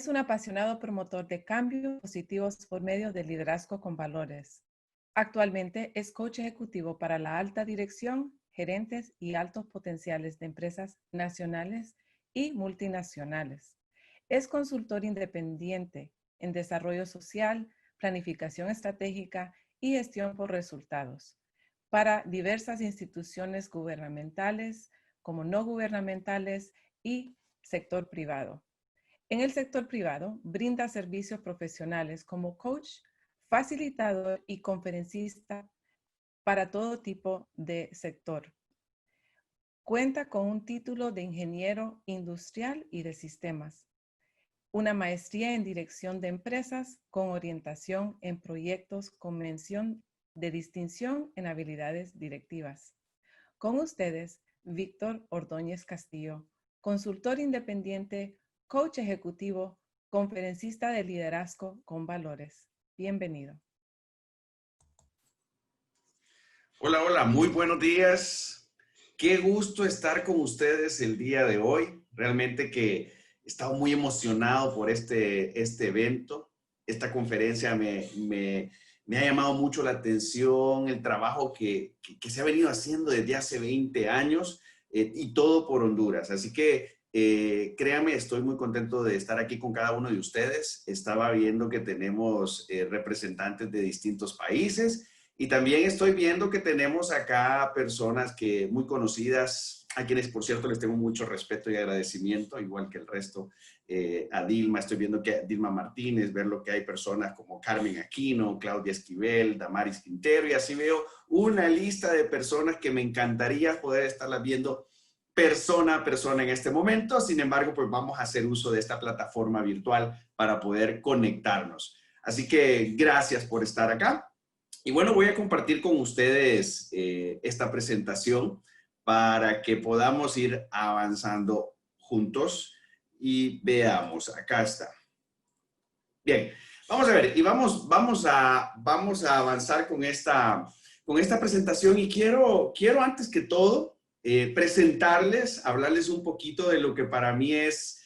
Es un apasionado promotor de cambios positivos por medio del liderazgo con valores. Actualmente es coach ejecutivo para la alta dirección, gerentes y altos potenciales de empresas nacionales y multinacionales. Es consultor independiente en desarrollo social, planificación estratégica y gestión por resultados para diversas instituciones gubernamentales, como no gubernamentales y sector privado. En el sector privado, brinda servicios profesionales como coach, facilitador y conferencista para todo tipo de sector. Cuenta con un título de ingeniero industrial y de sistemas, una maestría en dirección de empresas con orientación en proyectos con mención de distinción en habilidades directivas. Con ustedes, Víctor Ordóñez Castillo, consultor independiente, coach ejecutivo, conferencista de liderazgo con valores. Bienvenido. Hola, hola, muy buenos días. Qué gusto estar con ustedes el día de hoy. Realmente que he estado muy emocionado por este evento. Esta conferencia me ha llamado mucho la atención, el trabajo que se ha venido haciendo desde hace 20 años y todo por Honduras. Así que créanme, estoy muy contento de estar aquí con cada uno de ustedes. Estaba viendo que tenemos representantes de distintos países. Y también estoy viendo que tenemos acá personas que muy conocidas, a quienes, por cierto, les tengo mucho respeto y agradecimiento, igual que el resto. A Dilma, estoy viendo que Dilma Martínez, ver lo que hay personas como Carmen Aquino, Claudia Esquivel, Damaris Quintero, y así veo una lista de personas que me encantaría poder estarlas viendo persona a persona en este momento. Sin embargo, pues vamos a hacer uso de esta plataforma virtual para poder conectarnos. Así que gracias por estar acá. Y bueno, voy a compartir con ustedes esta presentación para que podamos ir avanzando juntos y veamos, acá está. Bien, vamos a ver y vamos a avanzar con esta presentación y quiero antes que todo presentarles, hablarles un poquito de lo que para mí es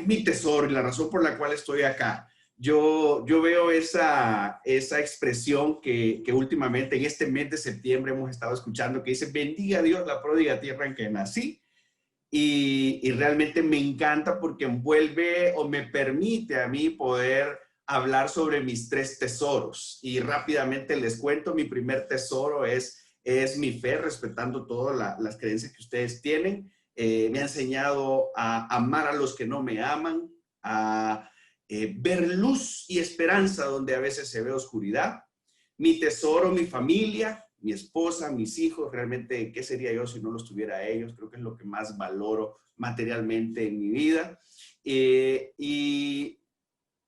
mi tesoro y la razón por la cual estoy acá. Yo veo esa expresión que últimamente en este mes de septiembre hemos estado escuchando que dice: bendiga a Dios la pródiga tierra en que nací. Y realmente me encanta porque envuelve o me permite a mí poder hablar sobre mis tres tesoros. Y rápidamente les cuento, mi primer tesoro es mi fe, respetando todas las creencias que ustedes tienen. Me ha enseñado a amar a los que no me aman, a ver luz y esperanza donde a veces se ve oscuridad. Mi tesoro, mi familia, mi esposa, mis hijos. Realmente, ¿qué sería yo si no los tuviera a ellos? Creo que es lo que más valoro materialmente en mi vida. Y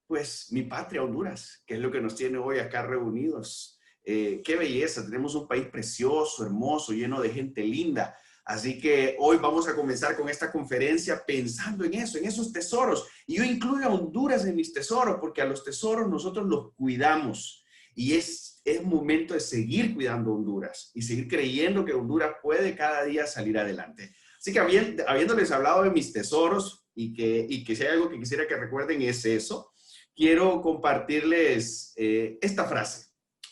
pues mi patria, Honduras, que es lo que nos tiene hoy acá reunidos. Qué belleza, tenemos un país precioso, hermoso, lleno de gente linda. Así que hoy vamos a comenzar con esta conferencia pensando en eso, en esos tesoros. Y yo incluyo a Honduras en mis tesoros, porque a los tesoros nosotros los cuidamos. Y es momento de seguir cuidando Honduras y seguir creyendo que Honduras puede cada día salir adelante. Así que habiéndoles hablado de mis tesoros y que si hay algo que quisiera que recuerden es eso, quiero compartirles esta frase.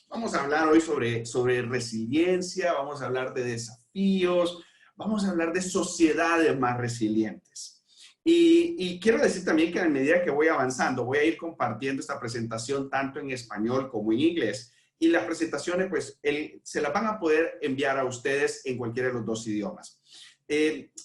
Vamos a hablar hoy sobre resiliencia, vamos a hablar de desafíos, vamos a hablar de sociedades más resilientes. Y quiero decir también que a medida que voy avanzando, voy a ir compartiendo esta presentación tanto en español como en inglés. Y las presentaciones, pues, se las van a poder enviar a ustedes en cualquiera de los dos idiomas.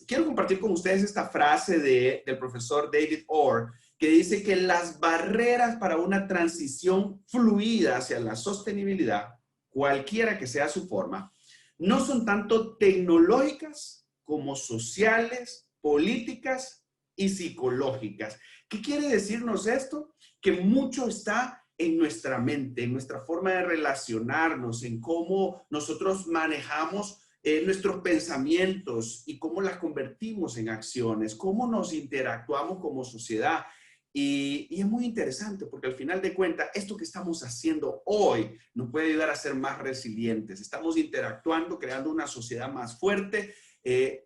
Quiero compartir con ustedes esta frase del profesor David Orr, que dice que las barreras para una transición fluida hacia la sostenibilidad, cualquiera que sea su forma, no son tanto tecnológicas como sociales, políticas y psicológicas. ¿Qué quiere decirnos esto? Que mucho está en nuestra mente, en nuestra forma de relacionarnos, en cómo nosotros manejamos nuestros pensamientos y cómo las convertimos en acciones, cómo nos interactuamos como sociedad. Y es muy interesante porque al final de cuentas, esto que estamos haciendo hoy nos puede ayudar a ser más resilientes. Estamos interactuando, creando una sociedad más fuerte,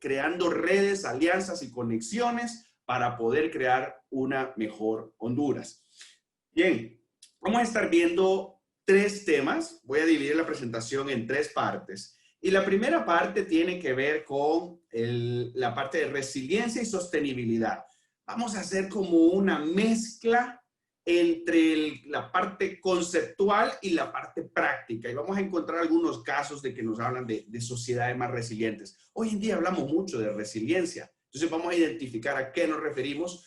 creando redes, alianzas y conexiones para poder crear una mejor Honduras. Bien, vamos a estar viendo 3 temas. Voy a dividir la presentación en 3 partes. Y la primera parte tiene que ver con la parte de resiliencia y sostenibilidad. Vamos a hacer como una mezcla entre la parte conceptual y la parte práctica. Y vamos a encontrar algunos casos de que nos hablan de sociedades más resilientes. Hoy en día hablamos mucho de resiliencia. Entonces vamos a identificar a qué nos referimos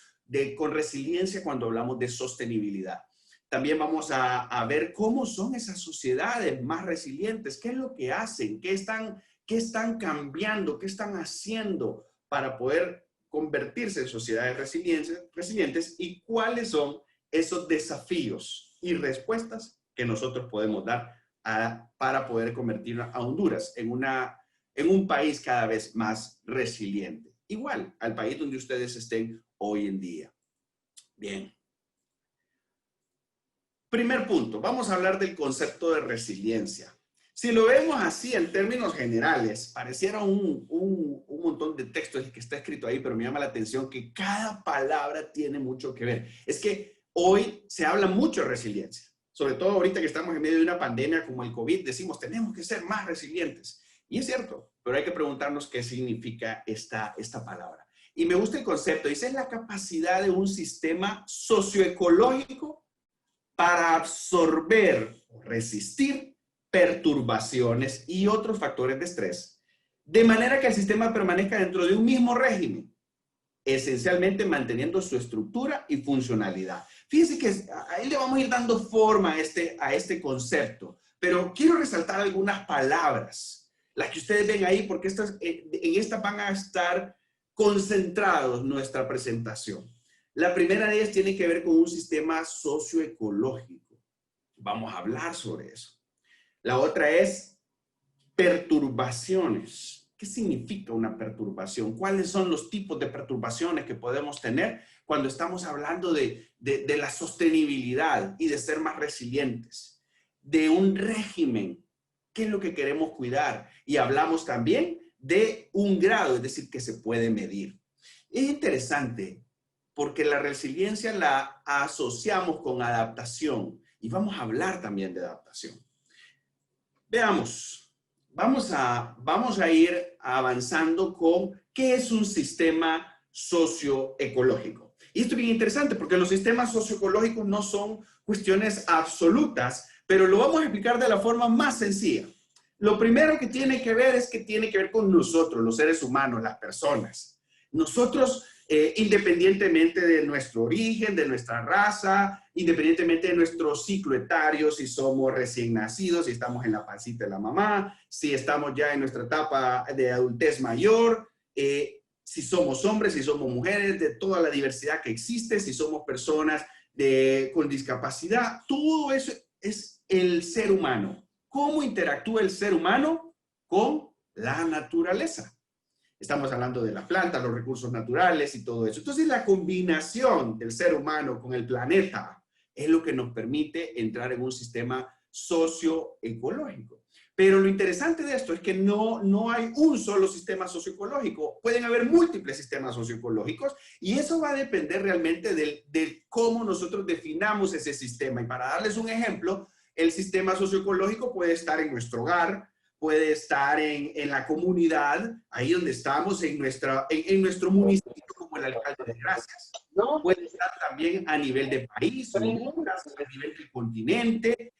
con resiliencia cuando hablamos de sostenibilidad. También vamos a ver cómo son esas sociedades más resilientes, qué es lo que hacen, qué están cambiando, qué están haciendo para poder convertirse en sociedades resilientes y cuáles son esos desafíos y respuestas que nosotros podemos dar para poder convertir a Honduras en un país cada vez más resiliente. Igual al país donde ustedes estén hoy en día. Bien. Primer punto, vamos a hablar del concepto de resiliencia. Si lo vemos así en términos generales, pareciera un montón de texto que está escrito ahí, pero me llama la atención que cada palabra tiene mucho que ver. Es que hoy se habla mucho de resiliencia, sobre todo ahorita que estamos en medio de una pandemia como el COVID, decimos tenemos que ser más resilientes. Y es cierto, pero hay que preguntarnos qué significa esta palabra. Y me gusta el concepto, dice, es la capacidad de un sistema socioecológico para absorber o resistir perturbaciones y otros factores de estrés, de manera que el sistema permanezca dentro de un mismo régimen, esencialmente manteniendo su estructura y funcionalidad. Fíjense que ahí le vamos a ir dando forma a este concepto, pero quiero resaltar algunas palabras, las que ustedes ven ahí, porque en estas van a estar concentrados nuestra presentación. La primera de ellas tiene que ver con un sistema socioecológico. Vamos a hablar sobre eso. La otra es perturbaciones. ¿Qué significa una perturbación? ¿Cuáles son los tipos de perturbaciones que podemos tener cuando estamos hablando de la sostenibilidad y de ser más resilientes? De un régimen. ¿Qué es lo que queremos cuidar? Y hablamos también de un grado, es decir, que se puede medir. Es interesante porque la resiliencia la asociamos con adaptación y vamos a hablar también de adaptación. Veamos, vamos a ir avanzando con qué es un sistema socioecológico. Y esto es bien interesante porque los sistemas socioecológicos no son cuestiones absolutas, pero lo vamos a explicar de la forma más sencilla. Lo primero que tiene que ver es que tiene que ver con nosotros, los seres humanos, las personas. Nosotros, independientemente de nuestro origen, de nuestra raza, independientemente de nuestro ciclo etario, si somos recién nacidos, si estamos en la pancita de la mamá, si estamos ya en nuestra etapa de adultez mayor, si somos hombres, si somos mujeres, de toda la diversidad que existe, si somos personas con discapacidad, todo eso es el ser humano. ¿Cómo interactúa el ser humano con la naturaleza? Estamos hablando de las plantas, los recursos naturales y todo eso. Entonces, la combinación del ser humano con el planeta es lo que nos permite entrar en un sistema socioecológico. Pero lo interesante de esto es que no hay un solo sistema socioecológico. Pueden haber múltiples sistemas socioecológicos y eso va a depender realmente de cómo nosotros definamos ese sistema. Y para darles un ejemplo, el sistema socioecológico puede estar en nuestro hogar, puede estar en la comunidad, ahí donde estamos, en nuestro municipio, como el alcalde de Gracias. Puede estar también a nivel de país, a nivel del continente,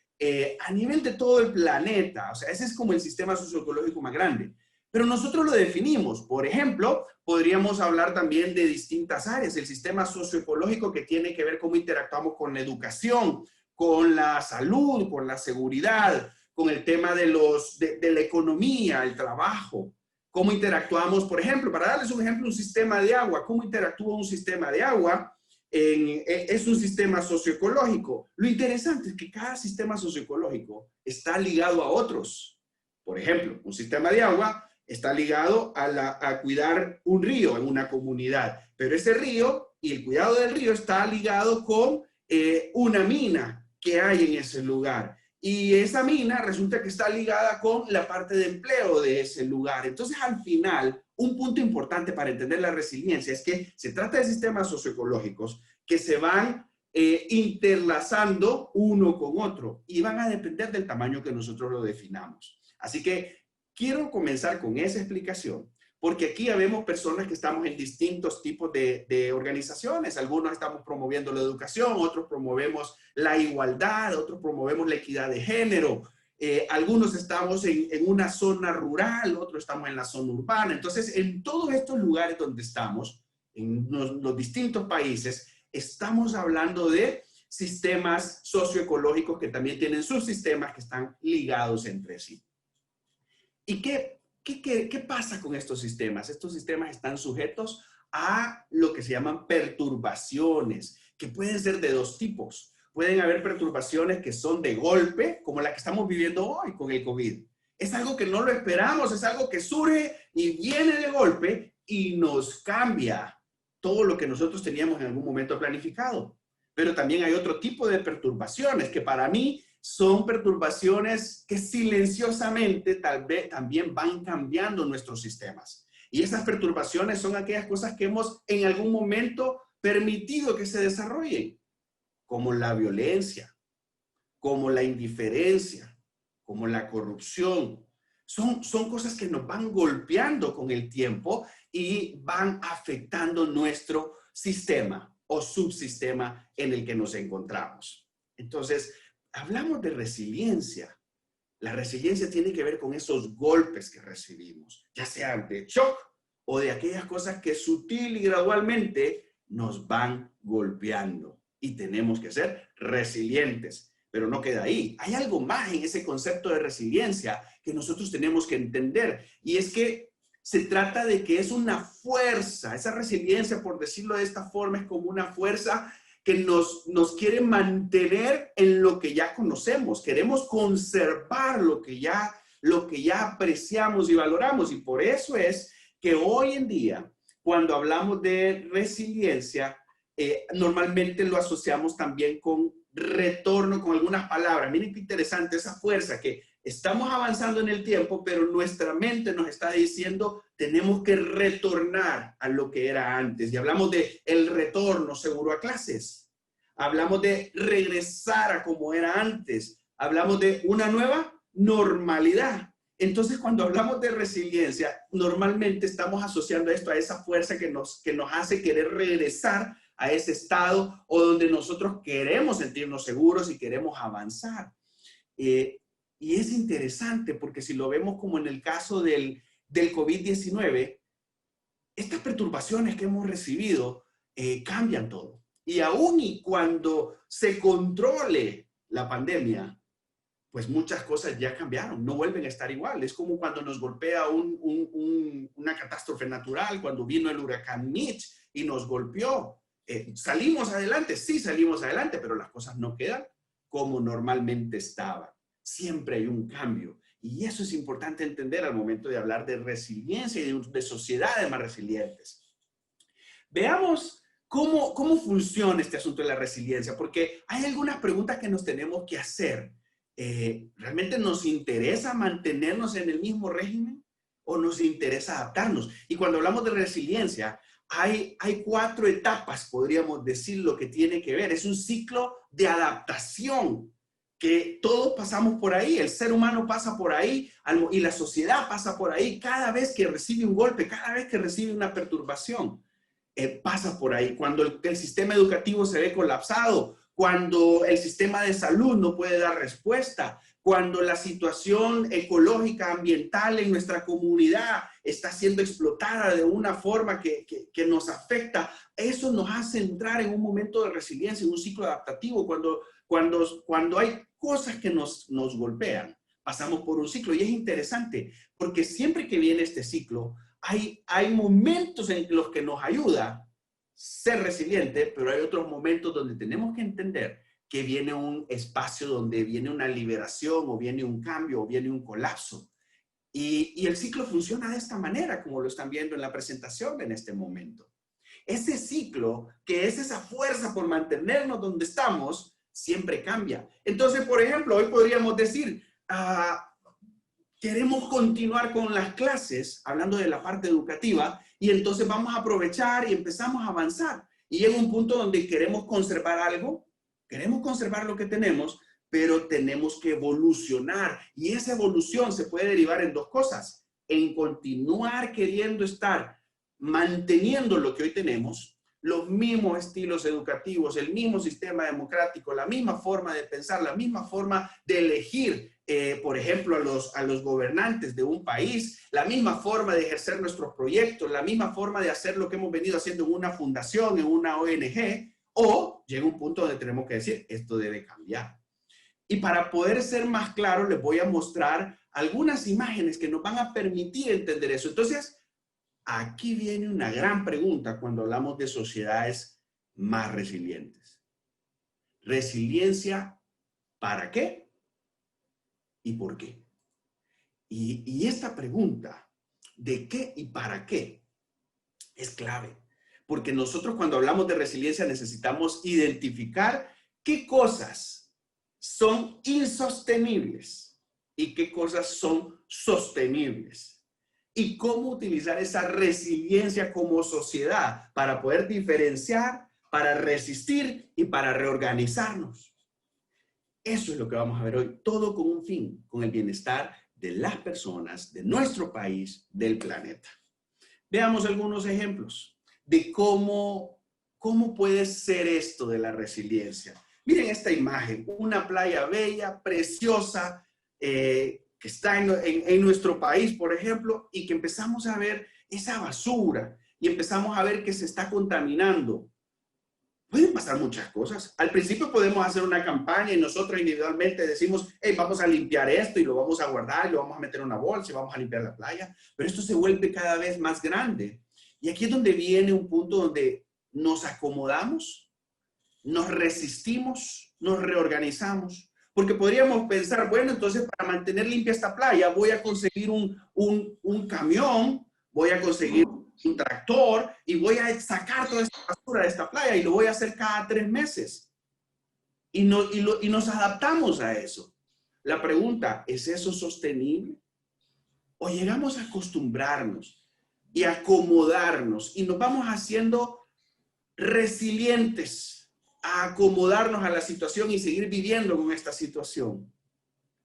a nivel de todo el planeta. O sea, ese es como el sistema socioecológico más grande. Pero nosotros lo definimos. Por ejemplo, podríamos hablar también de distintas áreas. El sistema socioecológico que tiene que ver cómo interactuamos con la educación, con la salud, con la seguridad, con el tema de la economía, el trabajo. Cómo interactuamos, por ejemplo, para darles un ejemplo, un sistema de agua. ¿Cómo interactúa un sistema de agua? Es un sistema socioecológico. Lo interesante es que cada sistema socioecológico está ligado a otros. Por ejemplo, un sistema de agua está ligado a cuidar un río en una comunidad, pero ese río y el cuidado del río está ligado con una mina que hay en ese lugar. y esa mina resulta que está ligada con la parte de empleo de ese lugar. Entonces, al final, un punto importante para entender la resiliencia es que se trata de sistemas socioecológicos que se van interlazando uno con otro y van a depender del tamaño que nosotros lo definamos. Así que quiero comenzar con esa explicación, porque aquí vemos personas que estamos en distintos tipos de organizaciones. Algunos estamos promoviendo la educación, otros promovemos la igualdad, otros promovemos la equidad de género. Algunos estamos en una zona rural, otros estamos en la zona urbana. Entonces, en todos estos lugares donde estamos, en los distintos países, estamos hablando de sistemas socioecológicos que también tienen sus sistemas que están ligados entre sí. ¿Y qué pasa con estos sistemas? Estos sistemas están sujetos a lo que se llaman perturbaciones, que pueden ser de dos tipos. Pueden haber perturbaciones que son de golpe, como la que estamos viviendo hoy con el COVID. Es algo que no lo esperamos, es algo que surge y viene de golpe y nos cambia todo lo que nosotros teníamos en algún momento planificado. Pero también hay otro tipo de perturbaciones que para mí son perturbaciones que silenciosamente tal vez también van cambiando nuestros sistemas. Y esas perturbaciones son aquellas cosas que hemos en algún momento permitido que se desarrollen, como la violencia, como la indiferencia, como la corrupción. Son cosas que nos van golpeando con el tiempo y van afectando nuestro sistema o subsistema en el que nos encontramos. Entonces, hablamos de resiliencia. La resiliencia tiene que ver con esos golpes que recibimos, ya sean de shock o de aquellas cosas que sutil y gradualmente nos van golpeando. Y tenemos que ser resilientes. Pero no queda ahí. Hay algo más en ese concepto de resiliencia que nosotros tenemos que entender. Y es que se trata de que es una fuerza. Esa resiliencia, por decirlo de esta forma, es como una fuerza que nos quiere mantener en lo que ya conocemos. Queremos conservar lo que ya apreciamos y valoramos. Y por eso es que hoy en día, cuando hablamos de resiliencia, normalmente lo asociamos también con retorno, con algunas palabras. Miren qué interesante esa fuerza que estamos avanzando en el tiempo, pero nuestra mente nos está diciendo tenemos que retornar a lo que era antes. Y hablamos de el retorno seguro a clases. Hablamos de regresar a como era antes. Hablamos de una nueva normalidad. Entonces, cuando hablamos de resiliencia, normalmente estamos asociando esto a esa fuerza que nos hace querer regresar a ese estado o donde nosotros queremos sentirnos seguros y queremos avanzar. Y es interesante porque si lo vemos como en el caso del COVID-19, estas perturbaciones que hemos recibido cambian todo. Y aún y cuando se controle la pandemia, pues muchas cosas ya cambiaron, no vuelven a estar igual. Es como cuando nos golpea una catástrofe natural, cuando vino el huracán Mitch y nos golpeó. ¿Salimos adelante? Sí, salimos adelante, pero las cosas no quedan como normalmente estaban. Siempre hay un cambio. Y eso es importante entender al momento de hablar de resiliencia y de sociedades más resilientes. Veamos cómo funciona este asunto de la resiliencia, porque hay algunas preguntas que nos tenemos que hacer. ¿Realmente nos interesa mantenernos en el mismo régimen o nos interesa adaptarnos? Y cuando hablamos de resiliencia, hay 4 etapas, podríamos decir, lo que tiene que ver. Es un ciclo de adaptación que todos pasamos por ahí. El ser humano pasa por ahí y la sociedad pasa por ahí cada vez que recibe un golpe, cada vez que recibe una perturbación. Pasa por ahí. Cuando el sistema educativo se ve colapsado, cuando el sistema de salud no puede dar respuesta, cuando la situación ecológica, ambiental en nuestra comunidad está siendo explotada de una forma que nos afecta, eso nos hace entrar en un momento de resiliencia, en un ciclo adaptativo. Cuando hay cosas que nos golpean, pasamos por un ciclo. Y es interesante, porque siempre que viene este ciclo, hay momentos en los que nos ayuda ser resiliente, pero hay otros momentos donde tenemos que entender que viene un espacio donde viene una liberación o viene un cambio o viene un colapso. Y el ciclo funciona de esta manera, como lo están viendo en la presentación en este momento. Ese ciclo, que es esa fuerza por mantenernos donde estamos, siempre cambia. Entonces, por ejemplo, hoy podríamos decir, queremos continuar con las clases, hablando de la parte educativa, y entonces vamos a aprovechar y empezamos a avanzar. Y llega un punto donde queremos conservar algo, queremos conservar lo que tenemos, pero tenemos que evolucionar. Y esa evolución se puede derivar en dos cosas: en continuar queriendo estar manteniendo lo que hoy tenemos, los mismos estilos educativos, el mismo sistema democrático, la misma forma de pensar, la misma forma de elegir, por ejemplo, a los gobernantes de un país, la misma forma de ejercer nuestros proyectos, la misma forma de hacer lo que hemos venido haciendo en una fundación, en una ONG, o llega un punto donde tenemos que decir, esto debe cambiar. Y para poder ser más claro, les voy a mostrar algunas imágenes que nos van a permitir entender eso. Entonces, aquí viene una gran pregunta cuando hablamos de sociedades más resilientes. ¿Resiliencia para qué? ¿Y por qué? Y esta pregunta de qué y para qué es clave. Porque nosotros cuando hablamos de resiliencia necesitamos identificar qué cosas son insostenibles y qué cosas son sostenibles. Y cómo utilizar esa resiliencia como sociedad para poder diferenciar, para resistir y para reorganizarnos. Eso es lo que vamos a ver hoy, todo con un fin, con el bienestar de las personas, de nuestro país, del planeta. Veamos algunos ejemplos de cómo puede ser esto de la resiliencia. Miren esta imagen, una playa bella, preciosa, que está en nuestro país, por ejemplo, y que empezamos a ver esa basura y empezamos a ver que se está contaminando. Pueden pasar muchas cosas. Al principio podemos hacer una campaña y nosotros individualmente decimos, hey, vamos a limpiar esto y lo vamos a guardar, y lo vamos a meter en una bolsa y vamos a limpiar la playa. Pero esto se vuelve cada vez más grande. Y aquí es donde viene un punto donde nos acomodamos, nos resistimos, nos reorganizamos. Porque podríamos pensar, bueno, entonces para mantener limpia esta playa voy a conseguir un camión, voy a conseguir un tractor y voy a sacar toda esta basura de esta playa y lo voy a hacer cada 3 meses. Y nos adaptamos a eso. La pregunta, ¿es eso sostenible? ¿O llegamos a acostumbrarnos y acomodarnos y nos vamos haciendo resilientes a acomodarnos a la situación y seguir viviendo con esta situación?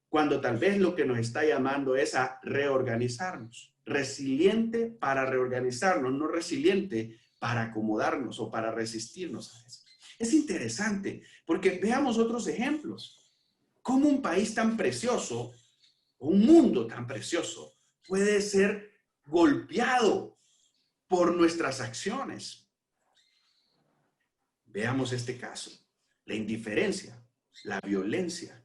Cuando tal vez lo que nos está llamando es a reorganizarnos. Resiliente para reorganizarnos, no resiliente para acomodarnos o para resistirnos a eso. Es interesante porque veamos otros ejemplos. ¿Cómo un país tan precioso, un mundo tan precioso, puede ser golpeado por nuestras acciones? Veamos este caso. La indiferencia, la violencia.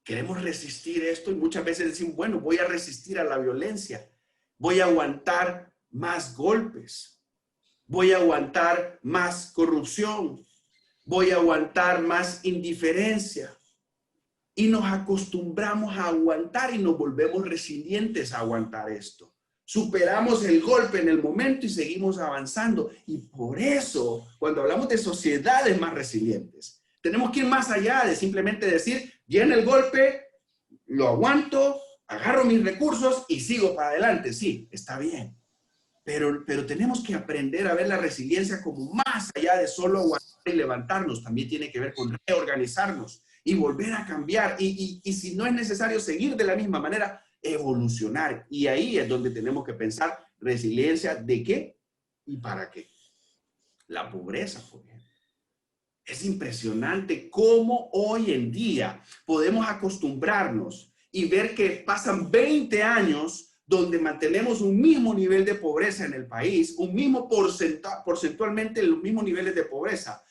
Queremos resistir esto y muchas veces decimos, bueno, voy a resistir a la violencia. Voy a aguantar más golpes. Voy a aguantar más corrupción. Voy a aguantar más indiferencia. Y nos acostumbramos a aguantar y nos volvemos resilientes a aguantar esto. Superamos el golpe en el momento y seguimos avanzando. Y por eso, cuando hablamos de sociedades más resilientes, tenemos que ir más allá de simplemente decir, viene el golpe, lo aguanto, agarro mis recursos y sigo para adelante. Sí, está bien. Pero tenemos que aprender a ver la resiliencia como más allá de solo aguantar y levantarnos. También tiene que ver con reorganizarnos y volver a cambiar. Y si no es necesario seguir de la misma manera, evolucionar. Y ahí es donde tenemos que pensar resiliencia de qué y para qué. La pobreza, por ejemplo. Es impresionante cómo hoy en día podemos acostumbrarnos y ver que pasan 20 años donde mantenemos un mismo nivel de pobreza en el país, un mismo porcentualmente los mismos niveles de pobreza.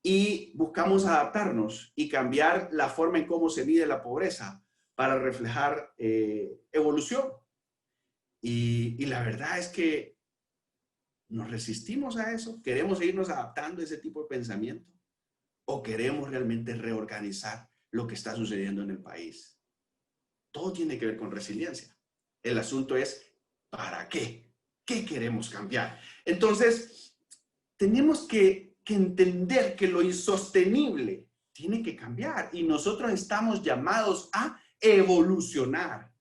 Y buscamos adaptarnos y cambiar la forma en cómo se mide la pobreza para reflejar evolución. Y la verdad es que ¿nos resistimos a eso? ¿Queremos seguirnos adaptando a ese tipo de pensamiento? ¿O queremos realmente reorganizar lo que está sucediendo en el país? Todo tiene que ver con resiliencia. El asunto es, ¿para qué? ¿Qué queremos cambiar? Entonces, tenemos que entender que lo insostenible tiene que cambiar y nosotros estamos llamados a evolucionar.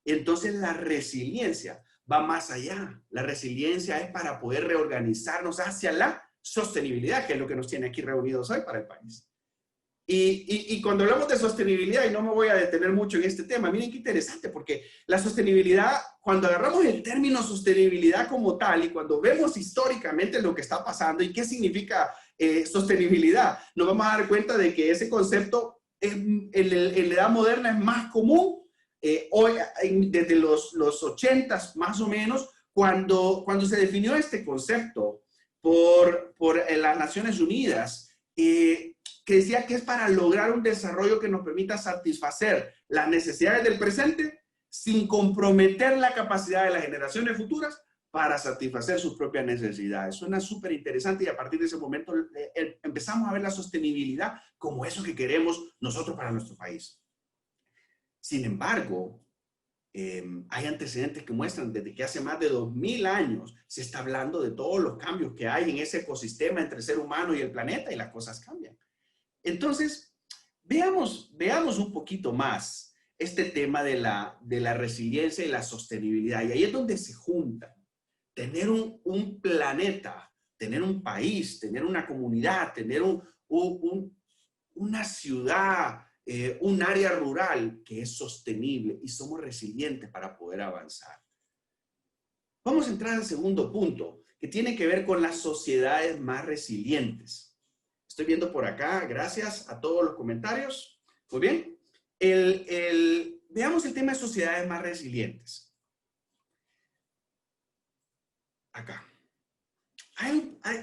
Entonces la resiliencia va más allá. La resiliencia es para poder reorganizarnos hacia la sostenibilidad, que es lo que nos tiene aquí reunidos hoy para el país. Y cuando hablamos de sostenibilidad, y no me voy a detener mucho en este tema, miren qué interesante, porque la sostenibilidad, cuando agarramos el término sostenibilidad como tal y cuando vemos históricamente lo que está pasando y qué significa sostenibilidad, nos vamos a dar cuenta de que ese concepto en la edad moderna es más común, hoy, desde los 80s más o menos, cuando se definió este concepto por las Naciones Unidas, que decía que es para lograr un desarrollo que nos permita satisfacer las necesidades del presente sin comprometer la capacidad de las generaciones futuras para satisfacer sus propias necesidades. Suena súper interesante y a partir de ese momento empezamos a ver la sostenibilidad como eso que queremos nosotros para nuestro país. Sin embargo, hay antecedentes que muestran desde que hace más de 2000 años se está hablando de todos los cambios que hay en ese ecosistema entre el ser humano y el planeta y las cosas cambian. Entonces, veamos un poquito más este tema de la resiliencia y la sostenibilidad. Y ahí es donde se juntan. Tener un planeta, tener un país, tener una comunidad, tener una ciudad, un área rural que es sostenible y somos resilientes para poder avanzar. Vamos a entrar al segundo punto, que tiene que ver con las sociedades más resilientes. Estoy viendo por acá, gracias a todos los comentarios. Muy bien. Veamos el tema de sociedades más resilientes. Acá.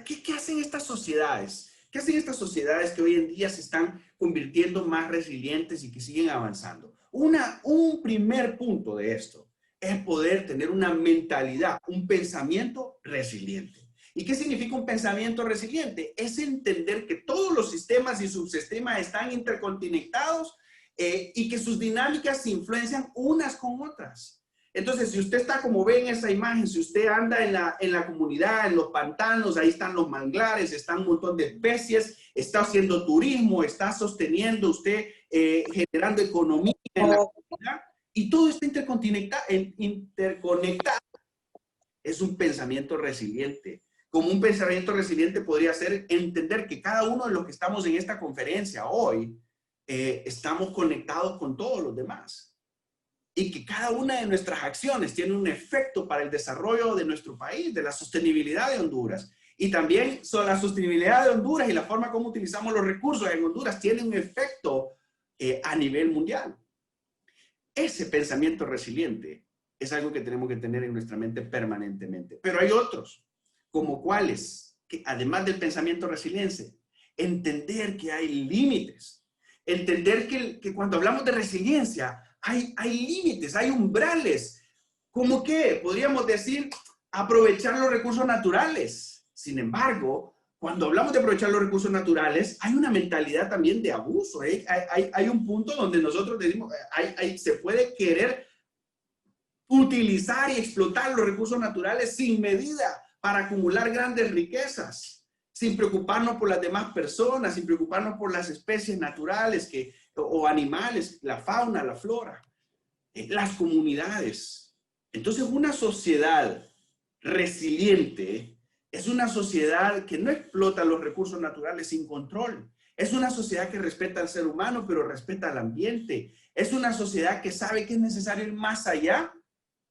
¿Qué hacen estas sociedades? ¿Qué hacen estas sociedades que hoy en día se están convirtiendo más resilientes y que siguen avanzando? Un primer punto de esto es poder tener una mentalidad, un pensamiento resiliente. ¿Y qué significa un pensamiento resiliente? Es entender que todos los sistemas y subsistemas están interconectados y que sus dinámicas se influencian unas con otras. Entonces, si usted está como ve en esa imagen, si usted anda en la comunidad, en los pantanos, ahí están los manglares, están un montón de especies, está haciendo turismo, está sosteniendo usted, generando economía en la comunidad y todo está interconectado. Es un pensamiento resiliente. Como un pensamiento resiliente podría ser entender que cada uno de los que estamos en esta conferencia hoy estamos conectados con todos los demás y que cada una de nuestras acciones tiene un efecto para el desarrollo de nuestro país, de la sostenibilidad de Honduras. Y también sobre la sostenibilidad de Honduras y la forma como utilizamos los recursos en Honduras tiene un efecto a nivel mundial. Ese pensamiento resiliente es algo que tenemos que tener en nuestra mente permanentemente. Pero hay otros, como cuáles, que además del pensamiento resiliente, entender que hay límites, entender que cuando hablamos de resiliencia, hay límites, hay umbrales, como que podríamos decir aprovechar los recursos naturales. Sin embargo, cuando hablamos de aprovechar los recursos naturales, hay una mentalidad también de abuso. Hay un punto donde nosotros decimos, se puede querer utilizar y explotar los recursos naturales sin medida para acumular grandes riquezas, sin preocuparnos por las demás personas, sin preocuparnos por las especies naturales o animales, la fauna, la flora, las comunidades. Entonces, una sociedad resiliente es una sociedad que no explota los recursos naturales sin control. Es una sociedad que respeta al ser humano, pero respeta al ambiente. Es una sociedad que sabe que es necesario ir más allá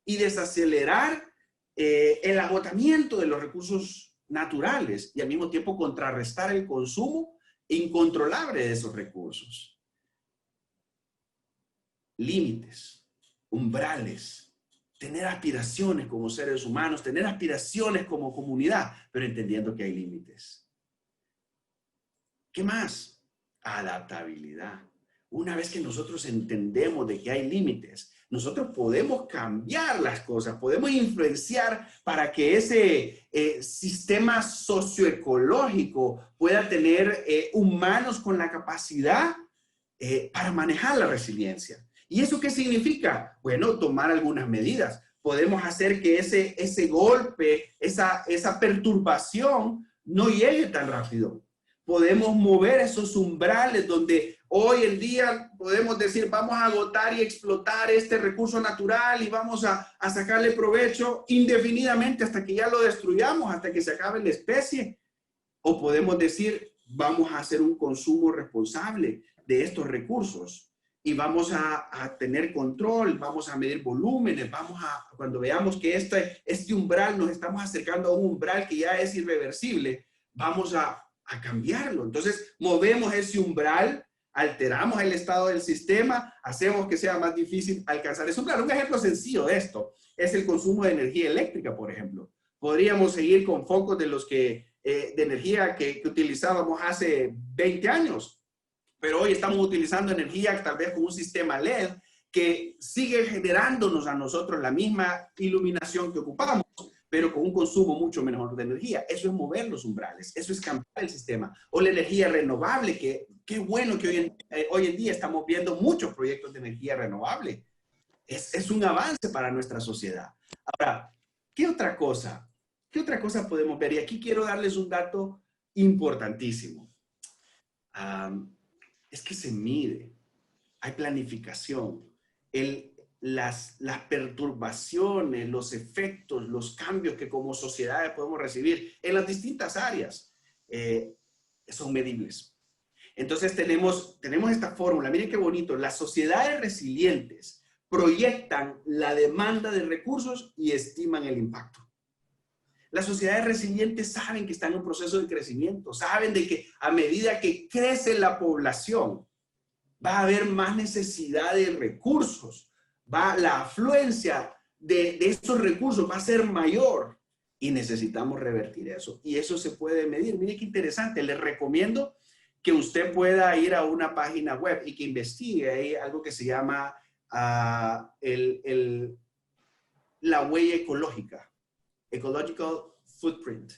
y desacelerar el agotamiento de los recursos naturales y al mismo tiempo contrarrestar el consumo incontrolable de esos recursos. Límites, umbrales, tener aspiraciones como seres humanos, tener aspiraciones como comunidad, pero entendiendo que hay límites. ¿Qué más? Adaptabilidad. Una vez que nosotros entendemos de que hay límites, nosotros podemos cambiar las cosas, podemos influenciar para que ese sistema socioecológico pueda tener humanos con la capacidad para manejar la resiliencia. ¿Y eso qué significa? Bueno, tomar algunas medidas. Podemos hacer que ese golpe, esa perturbación no llegue tan rápido. podemos mover esos umbrales donde hoy en día podemos decir, vamos a agotar y explotar este recurso natural y vamos a sacarle provecho indefinidamente hasta que ya lo destruyamos, hasta que se acabe la especie. O podemos decir, vamos a hacer un consumo responsable de estos recursos y vamos a tener control, vamos a medir volúmenes, cuando veamos que este umbral, nos estamos acercando a un umbral que ya es irreversible, vamos a cambiarlo. Entonces, movemos ese umbral, alteramos el estado del sistema, hacemos que sea más difícil alcanzar ese umbral. Un ejemplo sencillo de esto es el consumo de energía eléctrica, por ejemplo. Podríamos seguir con focos de energía que utilizábamos hace 20 años, pero hoy estamos utilizando energía tal vez con un sistema LED que sigue generándonos a nosotros la misma iluminación que ocupamos, pero con un consumo mucho menor de energía. Eso es mover los umbrales, eso es cambiar el sistema. O la energía renovable, que qué bueno que hoy en día estamos viendo muchos proyectos de energía renovable. Es un avance para nuestra sociedad. Ahora, ¿qué otra cosa? ¿Qué otra cosa podemos ver? Y aquí quiero darles un dato importantísimo. Es que se mide, hay planificación. Las perturbaciones, los efectos, los cambios que como sociedades podemos recibir en las distintas áreas son medibles. Entonces tenemos esta fórmula. Miren qué bonito. Las sociedades resilientes proyectan la demanda de recursos y estiman el impacto. Las sociedades resilientes saben que están en un proceso de crecimiento, saben de que a medida que crece la población, va a haber más necesidad de recursos. La afluencia de estos recursos va a ser mayor y necesitamos revertir eso. Y eso se puede medir. Mire qué interesante. Les recomiendo que usted pueda ir a una página web y que investigue ahí algo que se llama la huella ecológica, Ecological Footprint.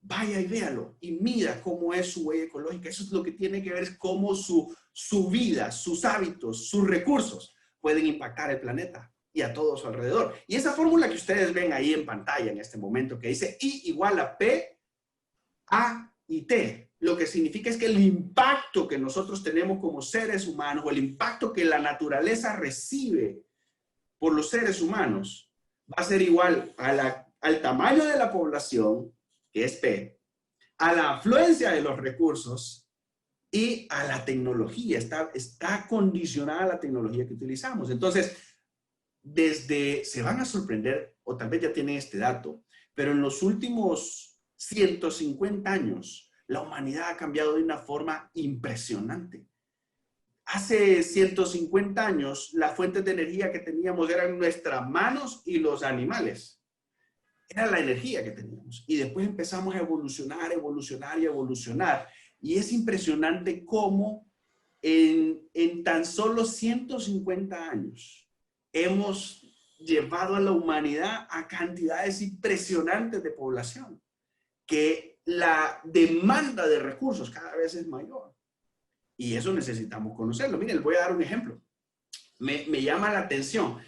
Vaya y véalo y mira cómo es su huella ecológica. Eso es lo que tiene que ver, es cómo su vida, sus hábitos, sus recursos pueden impactar el planeta y a todo su alrededor. Y esa fórmula que ustedes ven ahí en pantalla en este momento, que dice I igual a P, A y T, lo que significa es que el impacto que nosotros tenemos como seres humanos, o el impacto que la naturaleza recibe por los seres humanos, va a ser igual al tamaño de la población, que es P, a la afluencia de los recursos, y a la tecnología, está condicionada a la tecnología que utilizamos. Entonces, se van a sorprender, o tal vez ya tienen este dato, pero en los últimos 150 años, la humanidad ha cambiado de una forma impresionante. Hace 150 años, las fuentes de energía que teníamos eran nuestras manos y los animales. Era la energía que teníamos. Y después empezamos a evolucionar, evolucionar y evolucionar. Y es impresionante cómo en tan solo 150 años hemos llevado a la humanidad a cantidades impresionantes de población, que la demanda de recursos cada vez es mayor. Y eso necesitamos conocerlo. Miren, les voy a dar un ejemplo. Me llama la atención.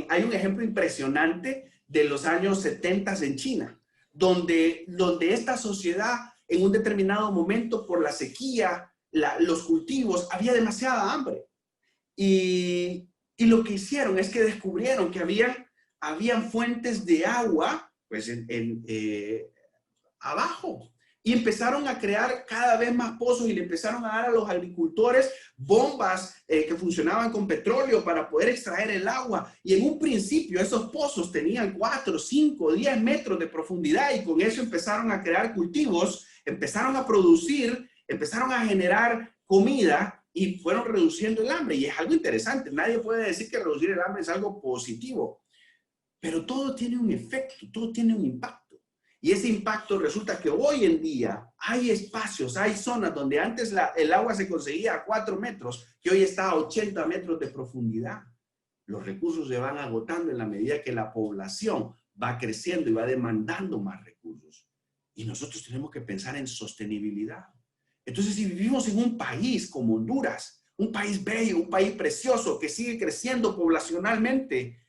Hay un ejemplo impresionante de los años 70 en China, donde esta sociedad en un determinado momento por la sequía, los cultivos, había demasiada hambre. Y lo que hicieron es que descubrieron que habían fuentes de agua pues abajo. Y empezaron a crear cada vez más pozos y le empezaron a dar a los agricultores bombas que funcionaban con petróleo para poder extraer el agua. Y en un principio esos pozos tenían 4, 5, 10 metros de profundidad y con eso empezaron a crear cultivos, empezaron a producir, empezaron a generar comida y fueron reduciendo el hambre. Y es algo interesante. Nadie puede decir que reducir el hambre es algo positivo. Pero todo tiene un efecto, todo tiene un impacto. Y ese impacto resulta que hoy en día hay espacios, hay zonas donde antes el agua se conseguía a 4 metros, que hoy está a 80 metros de profundidad. Los recursos se van agotando en la medida que la población va creciendo y va demandando más recursos. Y nosotros tenemos que pensar en sostenibilidad. Entonces, si vivimos en un país como Honduras, un país bello, un país precioso que sigue creciendo poblacionalmente,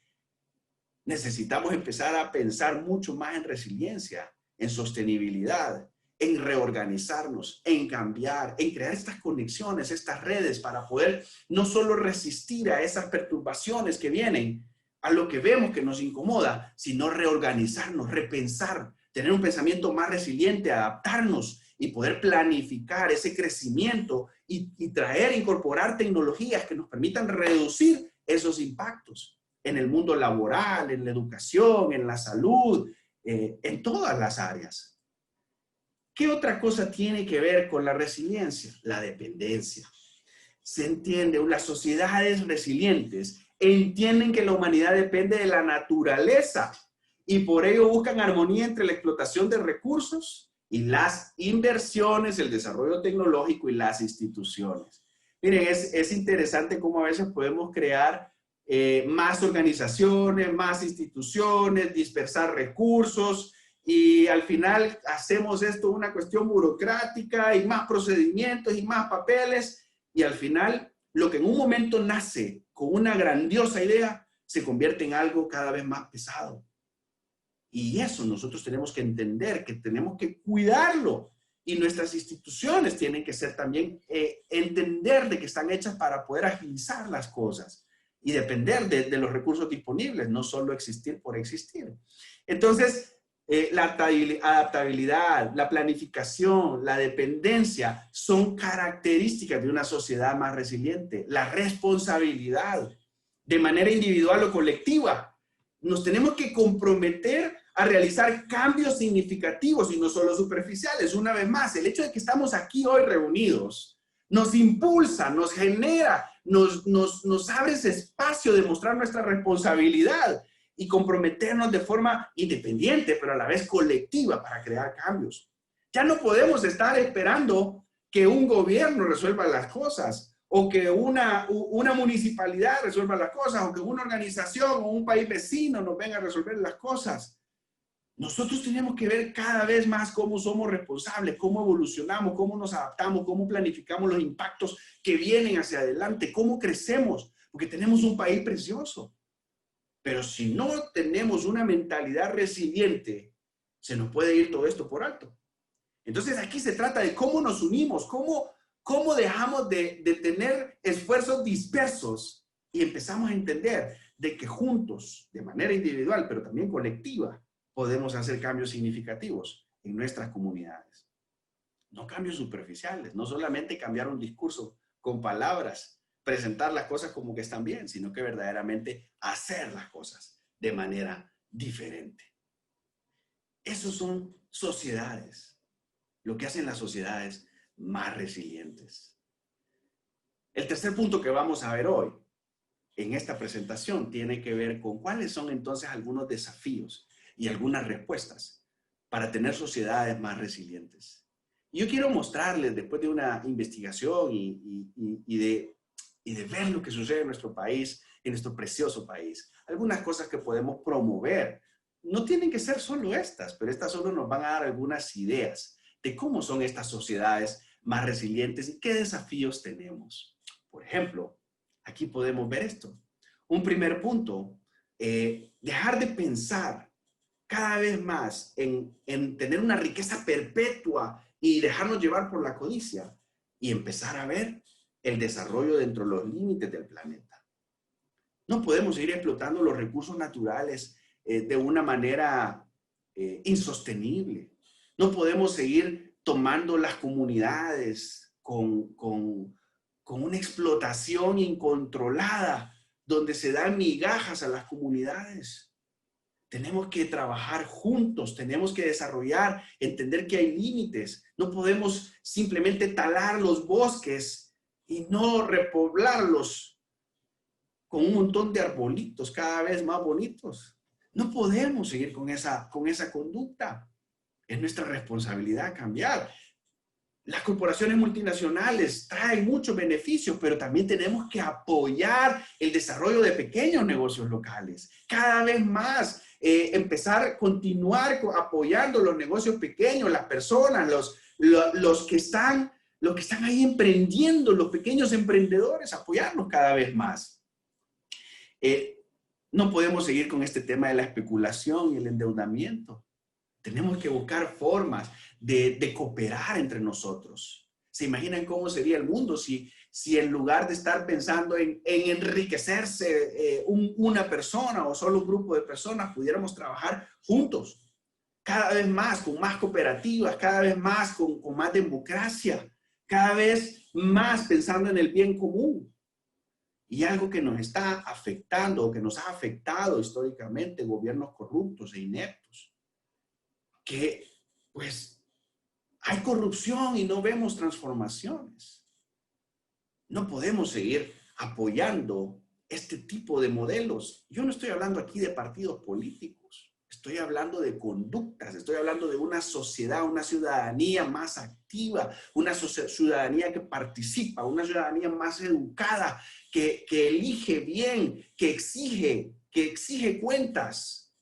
necesitamos empezar a pensar mucho más en resiliencia, en sostenibilidad, en reorganizarnos, en cambiar, en crear estas conexiones, estas redes para poder no solo resistir a esas perturbaciones que vienen, a lo que vemos que nos incomoda, sino reorganizarnos, repensar, tener un pensamiento más resiliente, adaptarnos y poder planificar ese crecimiento y traer, incorporar tecnologías que nos permitan reducir esos impactos en el mundo laboral, en la educación, en la salud, en todas las áreas. ¿Qué otra cosa tiene que ver con la resiliencia? La dependencia. Se entiende, las sociedades resilientes entienden que la humanidad depende de la naturaleza y por ello buscan armonía entre la explotación de recursos y las inversiones, el desarrollo tecnológico y las instituciones. Miren, es interesante cómo a veces podemos crear más organizaciones, más instituciones, dispersar recursos y al final hacemos esto una cuestión burocrática y más procedimientos y más papeles y al final lo que en un momento nace con una grandiosa idea se convierte en algo cada vez más pesado. Y eso nosotros tenemos que entender, que tenemos que cuidarlo. Y nuestras instituciones tienen que ser también, entender de que están hechas para poder agilizar las cosas y depender de los recursos disponibles, no solo existir por existir. Entonces, la adaptabilidad, la planificación, la dependencia son características de una sociedad más resiliente. La responsabilidad, de manera individual o colectiva. Nos tenemos que comprometer a realizar cambios significativos y no solo superficiales. Una vez más, el hecho de que estamos aquí hoy reunidos nos impulsa, nos genera, nos abre ese espacio de mostrar nuestra responsabilidad y comprometernos de forma independiente, pero a la vez colectiva para crear cambios. Ya no podemos estar esperando que un gobierno resuelva las cosas o que una municipalidad resuelva las cosas o que una organización o un país vecino nos venga a resolver las cosas. Nosotros tenemos que ver cada vez más cómo somos responsables, cómo evolucionamos, cómo nos adaptamos, cómo planificamos los impactos que vienen hacia adelante, cómo crecemos, porque tenemos un país precioso. Pero si no tenemos una mentalidad resiliente, se nos puede ir todo esto por alto. Entonces aquí se trata de cómo nos unimos, cómo dejamos de tener esfuerzos dispersos y empezamos a entender de que juntos, de manera individual, pero también colectiva, podemos hacer cambios significativos en nuestras comunidades. No cambios superficiales, no solamente cambiar un discurso con palabras, presentar las cosas como que están bien, sino que verdaderamente hacer las cosas de manera diferente. Esos son sociedades, lo que hacen las sociedades más resilientes. El tercer punto que vamos a ver hoy en esta presentación tiene que ver con cuáles son entonces algunos desafíos y algunas respuestas para tener sociedades más resilientes. Y yo quiero mostrarles, después de una investigación y de ver lo que sucede en nuestro país, en nuestro precioso país, algunas cosas que podemos promover. No tienen que ser solo estas, pero estas solo nos van a dar algunas ideas de cómo son estas sociedades más resilientes y qué desafíos tenemos. Por ejemplo, aquí podemos ver esto. Un primer punto, dejar de pensar cada vez más en tener una riqueza perpetua y dejarnos llevar por la codicia y empezar a ver el desarrollo dentro de los límites del planeta. No podemos seguir explotando los recursos naturales de una manera insostenible. No podemos seguir tomando las comunidades con una explotación incontrolada donde se dan migajas a las comunidades. Tenemos que trabajar juntos, tenemos que desarrollar, entender que hay límites. No podemos simplemente talar los bosques y no repoblarlos con un montón de arbolitos cada vez más bonitos. No podemos seguir con esa conducta. Es nuestra responsabilidad cambiar. Las corporaciones multinacionales traen muchos beneficios, pero también tenemos que apoyar el desarrollo de pequeños negocios locales. Cada vez más, continuar apoyando los negocios pequeños, las personas, los que están ahí emprendiendo, los pequeños emprendedores, apoyarlos cada vez más. No podemos seguir con este tema de la especulación y el endeudamiento. Tenemos que buscar formas de cooperar entre nosotros. ¿Se imaginan cómo sería el mundo si en lugar de estar pensando en enriquecerse una persona o solo un grupo de personas, pudiéramos trabajar juntos? Cada vez más, con más cooperativas, cada vez más con más democracia, cada vez más pensando en el bien común. Y algo que nos está afectando, o que nos ha afectado históricamente, gobiernos corruptos e ineptos, que pues hay corrupción y no vemos transformaciones. No podemos seguir apoyando este tipo de modelos. Yo no estoy hablando aquí de partidos políticos. Estoy hablando de conductas, estoy hablando de una sociedad, una ciudadanía más activa, una ciudadanía que participa, una ciudadanía más educada, que elige bien, que exige cuentas,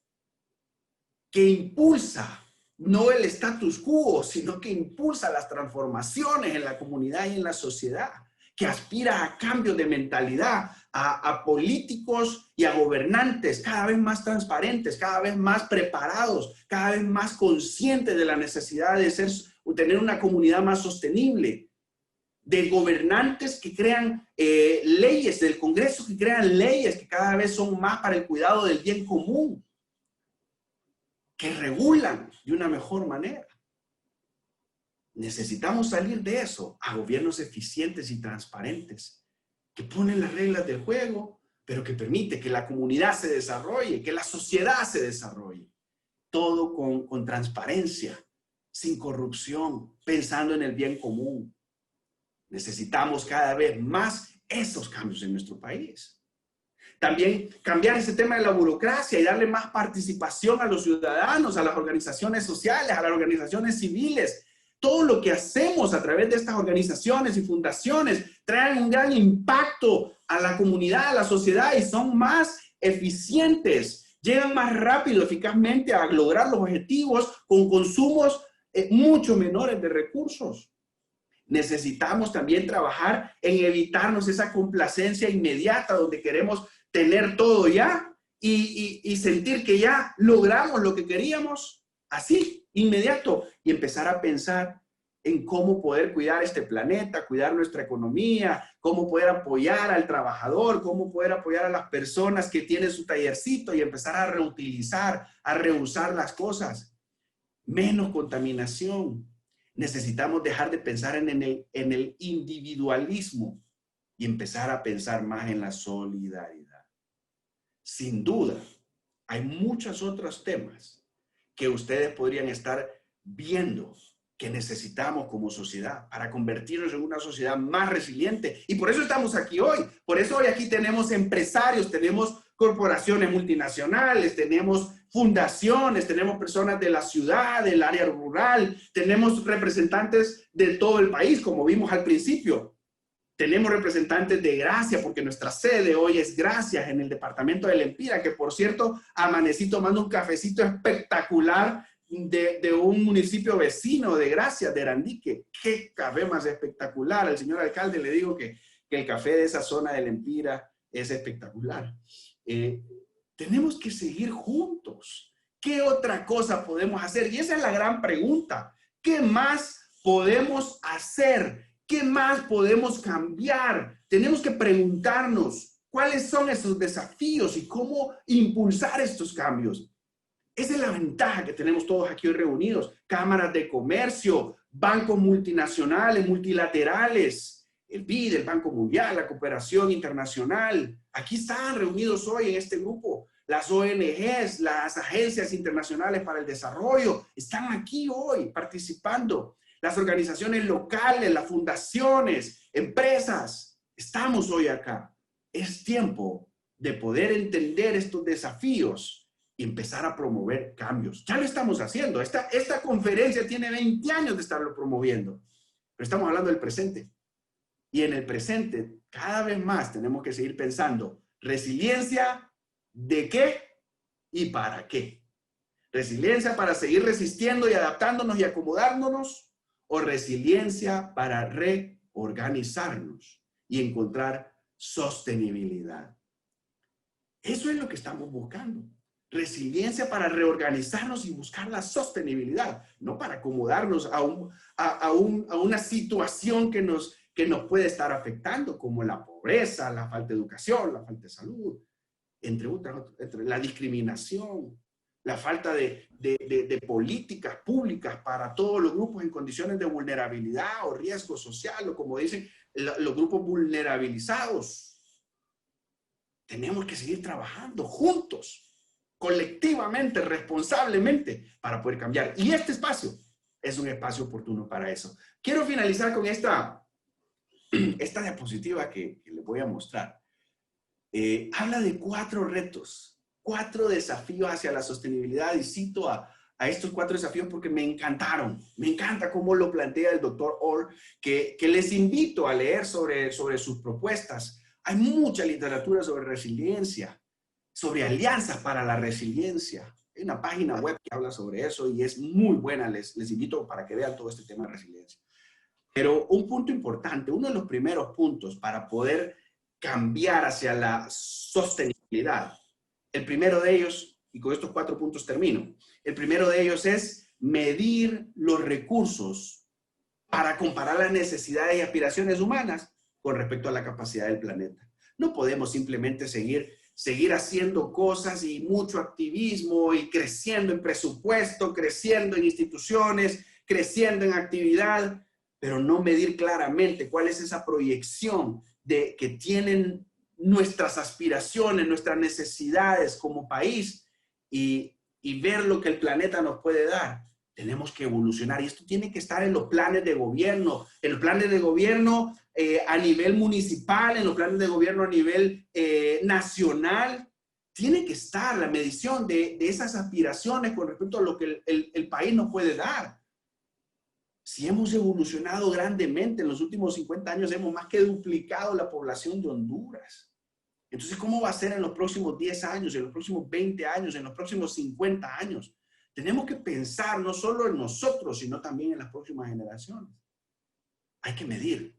que impulsa no el status quo, sino que impulsa las transformaciones en la comunidad y en la sociedad, que aspira a cambios de mentalidad, a políticos y a gobernantes cada vez más transparentes, cada vez más preparados, cada vez más conscientes de la necesidad de tener una comunidad más sostenible, de gobernantes que crean leyes, del Congreso que crean leyes que cada vez son más para el cuidado del bien común, que regulan de una mejor manera. Necesitamos salir de eso a gobiernos eficientes y transparentes, que ponen las reglas del juego, pero que permite que la comunidad se desarrolle, que la sociedad se desarrolle. Todo con transparencia, sin corrupción, pensando en el bien común. Necesitamos cada vez más esos cambios en nuestro país. También cambiar ese tema de la burocracia y darle más participación a los ciudadanos, a las organizaciones sociales, a las organizaciones civiles. Todo lo que hacemos a través de estas organizaciones y fundaciones traen un gran impacto a la comunidad, a la sociedad, y son más eficientes. Llegan más rápido, eficazmente a lograr los objetivos con consumos mucho menores de recursos. Necesitamos también trabajar en evitarnos esa complacencia inmediata donde queremos tener todo ya y sentir que ya logramos lo que queríamos así, inmediato, y empezar a pensar en cómo poder cuidar este planeta, cuidar nuestra economía, cómo poder apoyar al trabajador, cómo poder apoyar a las personas que tienen su tallercito y empezar a reutilizar, a reusar las cosas. Menos contaminación. Necesitamos dejar de pensar en el individualismo y empezar a pensar más en la solidaridad. Sin duda, hay muchos otros temas que ustedes podrían estar viendo que necesitamos como sociedad para convertirnos en una sociedad más resiliente. Y por eso estamos aquí hoy. Por eso hoy aquí tenemos empresarios, tenemos corporaciones multinacionales, tenemos fundaciones, tenemos personas de la ciudad, del área rural, tenemos representantes de todo el país, como vimos al principio. Tenemos representantes de Gracia, porque nuestra sede hoy es Gracias en el departamento de Lempira, que por cierto, amanecí tomando un cafecito espectacular de un municipio vecino de Gracias, de Arandique. ¡Qué café más espectacular! Al señor alcalde le digo que el café de esa zona de Lempira es espectacular. Tenemos que seguir juntos. ¿Qué otra cosa podemos hacer? Y esa es la gran pregunta. ¿Qué más podemos hacer? ¿Qué más podemos cambiar? Tenemos que preguntarnos cuáles son esos desafíos y cómo impulsar estos cambios. Esa es la ventaja que tenemos todos aquí hoy reunidos. Cámaras de comercio, bancos multinacionales, multilaterales, el BID, el Banco Mundial, la cooperación internacional. Aquí están reunidos hoy en este grupo. Las ONGs, las agencias internacionales para el desarrollo, están aquí hoy participando. Las organizaciones locales, las fundaciones, empresas, estamos hoy acá. Es tiempo de poder entender estos desafíos y empezar a promover cambios. Ya lo estamos haciendo. Esta conferencia tiene 20 años de estarlo promoviendo, pero estamos hablando del presente. Y en el presente, cada vez más tenemos que seguir pensando, resiliencia, ¿de qué y para qué? Resiliencia para seguir resistiendo y adaptándonos y acomodándonos, o resiliencia para reorganizarnos y encontrar sostenibilidad. Eso es lo que estamos buscando. Resiliencia para reorganizarnos y buscar la sostenibilidad, no para acomodarnos a una situación que nos puede estar afectando, como la pobreza, la falta de educación, la falta de salud, entre la discriminación, la falta de políticas públicas para todos los grupos en condiciones de vulnerabilidad o riesgo social, o como dicen, los grupos vulnerabilizados. Tenemos que seguir trabajando juntos, colectivamente, responsablemente, para poder cambiar. Y este espacio es un espacio oportuno para eso. Quiero finalizar con esta diapositiva que les voy a mostrar. Habla de 4 retos, 4 desafíos hacia la sostenibilidad, y cito a estos 4 desafíos porque me encantaron. Me encanta cómo lo plantea el doctor Orr, que les invito a leer sobre sus propuestas. Hay mucha literatura sobre resiliencia, sobre alianzas para la resiliencia. Hay una página web que habla sobre eso y es muy buena. Les invito para que vean todo este tema de resiliencia. Pero un punto importante, uno de los primeros puntos para poder cambiar hacia la sostenibilidad, el primero de ellos, y con estos 4 puntos termino, el primero de ellos es medir los recursos para comparar las necesidades y aspiraciones humanas con respecto a la capacidad del planeta. No podemos simplemente seguir haciendo cosas y mucho activismo y creciendo en presupuesto, creciendo en instituciones, creciendo en actividad, pero no medir claramente cuál es esa proyección que tienen nuestras aspiraciones, nuestras necesidades como país y ver lo que el planeta nos puede dar. Tenemos que evolucionar y esto tiene que estar en los planes de gobierno, a nivel municipal, en los planes de gobierno a nivel nacional. Tiene que estar la medición de esas aspiraciones con respecto a lo que el país nos puede dar. Si hemos evolucionado grandemente en los últimos 50 años, hemos más que duplicado la población de Honduras. Entonces, ¿cómo va a ser en los próximos 10 años, en los próximos 20 años, en los próximos 50 años? Tenemos que pensar no solo en nosotros, sino también en las próximas generaciones. Hay que medir,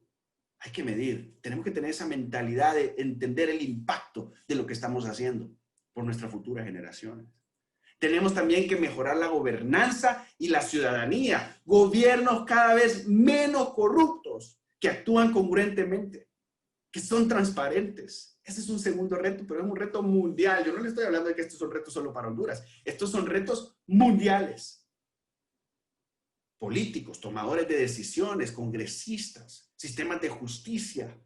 hay que medir. Tenemos que tener esa mentalidad de entender el impacto de lo que estamos haciendo por nuestras futuras generaciones. Tenemos también que mejorar la gobernanza y la ciudadanía. Gobiernos cada vez menos corruptos, que actúan congruentemente, que son transparentes. Ese es un segundo reto, pero es un reto mundial. Yo no le estoy hablando de que estos son retos solo para Honduras. Estos son retos mundiales. Políticos, tomadores de decisiones, congresistas, sistemas de justicia,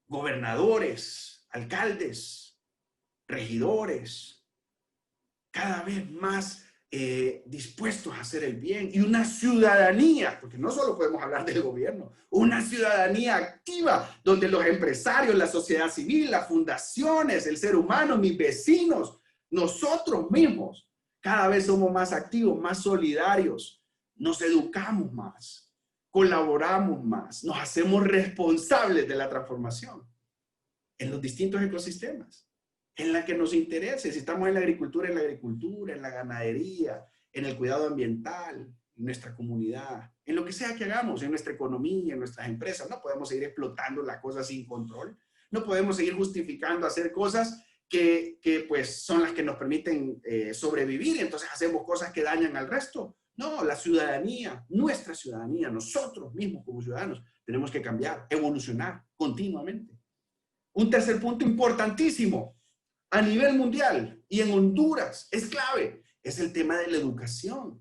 gobernadores, alcaldes, regidores, cada vez más dispuestos a hacer el bien, y una ciudadanía, porque no solo podemos hablar del gobierno, una ciudadanía activa donde los empresarios, la sociedad civil, las fundaciones, el ser humano, mis vecinos, nosotros mismos, cada vez somos más activos, más solidarios, nos educamos más, colaboramos más, nos hacemos responsables de la transformación en los distintos ecosistemas en la que nos interese. Si estamos en la agricultura, en la ganadería, en el cuidado ambiental, en nuestra comunidad, en lo que sea que hagamos, en nuestra economía, en nuestras empresas. No podemos seguir explotando la cosa sin control. No podemos seguir justificando hacer cosas que pues son las que nos permiten sobrevivir, y entonces hacemos cosas que dañan al resto. No, la ciudadanía, nuestra ciudadanía, nosotros mismos como ciudadanos, tenemos que cambiar, evolucionar continuamente. Un tercer punto importantísimo a nivel mundial y en Honduras es clave, es el tema de la educación.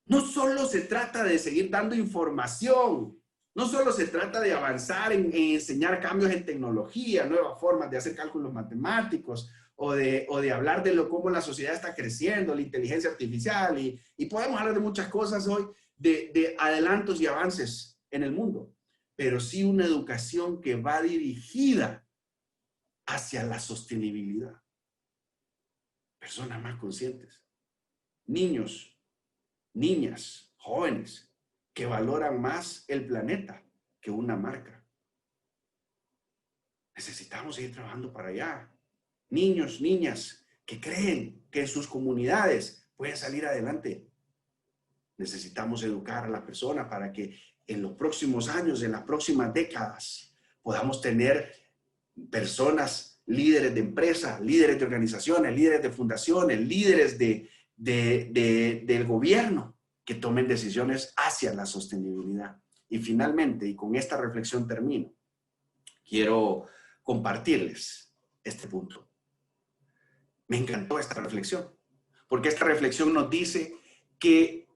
No solo se trata de seguir dando información, no solo se trata de avanzar en enseñar cambios en tecnología, nuevas formas de hacer cálculos matemáticos, o de hablar de cómo la sociedad está creciendo, la inteligencia artificial, y podemos hablar de muchas cosas hoy, de adelantos y avances en el mundo, pero sí una educación que va dirigida hacia la sostenibilidad. Personas más conscientes, niños, niñas, jóvenes, que valoran más el planeta que una marca. Necesitamos seguir trabajando para allá. Niños, niñas, que creen que en sus comunidades pueden salir adelante. Necesitamos educar a la persona para que en los próximos años, en las próximas décadas, podamos tener personas líderes de empresas, líderes de organizaciones, líderes de fundaciones, líderes del gobierno que tomen decisiones hacia la sostenibilidad. Y finalmente, y con esta reflexión termino, quiero compartirles este punto. Me encantó esta reflexión, porque esta reflexión nos dice que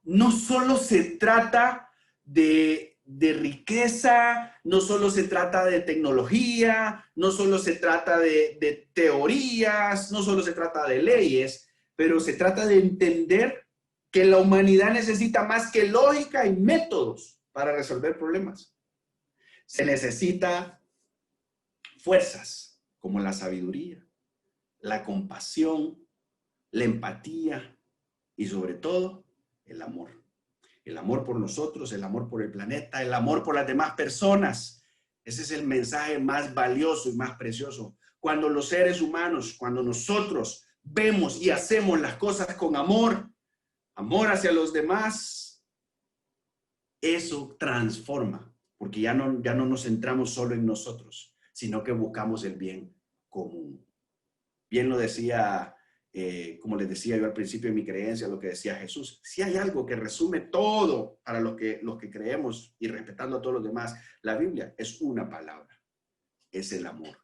no solo se trata de riqueza, no solo se trata de tecnología, no solo se trata de teorías, no solo se trata de leyes, pero se trata de entender que la humanidad necesita más que lógica y métodos para resolver problemas. Se necesita fuerzas como la sabiduría, la compasión, la empatía y sobre todo el amor. El amor por nosotros, el amor por el planeta, el amor por las demás personas. Ese es el mensaje más valioso y más precioso. Cuando los seres humanos, cuando nosotros vemos y hacemos las cosas con amor, amor hacia los demás, eso transforma, porque ya no nos centramos solo en nosotros, sino que buscamos el bien común. Bien lo decía, como les decía yo al principio de mi creencia, lo que decía Jesús. Si hay algo que resume todo para los que creemos y respetando a todos los demás, la Biblia es una palabra, es el amor.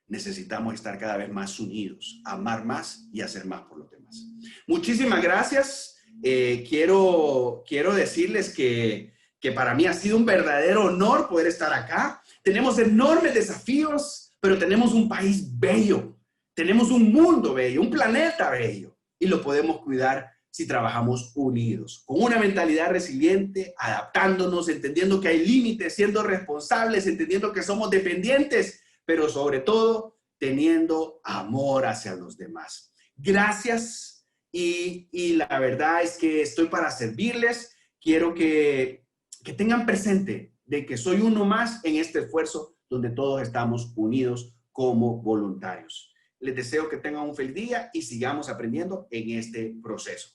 Necesitamos estar cada vez más unidos, amar más y hacer más por los demás. Muchísimas gracias. Quiero decirles que para mí ha sido un verdadero honor poder estar acá. Tenemos enormes desafíos, pero tenemos un país bello. Tenemos un mundo bello, un planeta bello, y lo podemos cuidar si trabajamos unidos, con una mentalidad resiliente, adaptándonos, entendiendo que hay límites, siendo responsables, entendiendo que somos dependientes, pero sobre todo teniendo amor hacia los demás. Gracias, y la verdad es que estoy para servirles. Quiero que tengan presente de que soy uno más en este esfuerzo donde todos estamos unidos como voluntarios. Les deseo que tengan un feliz día y sigamos aprendiendo en este proceso.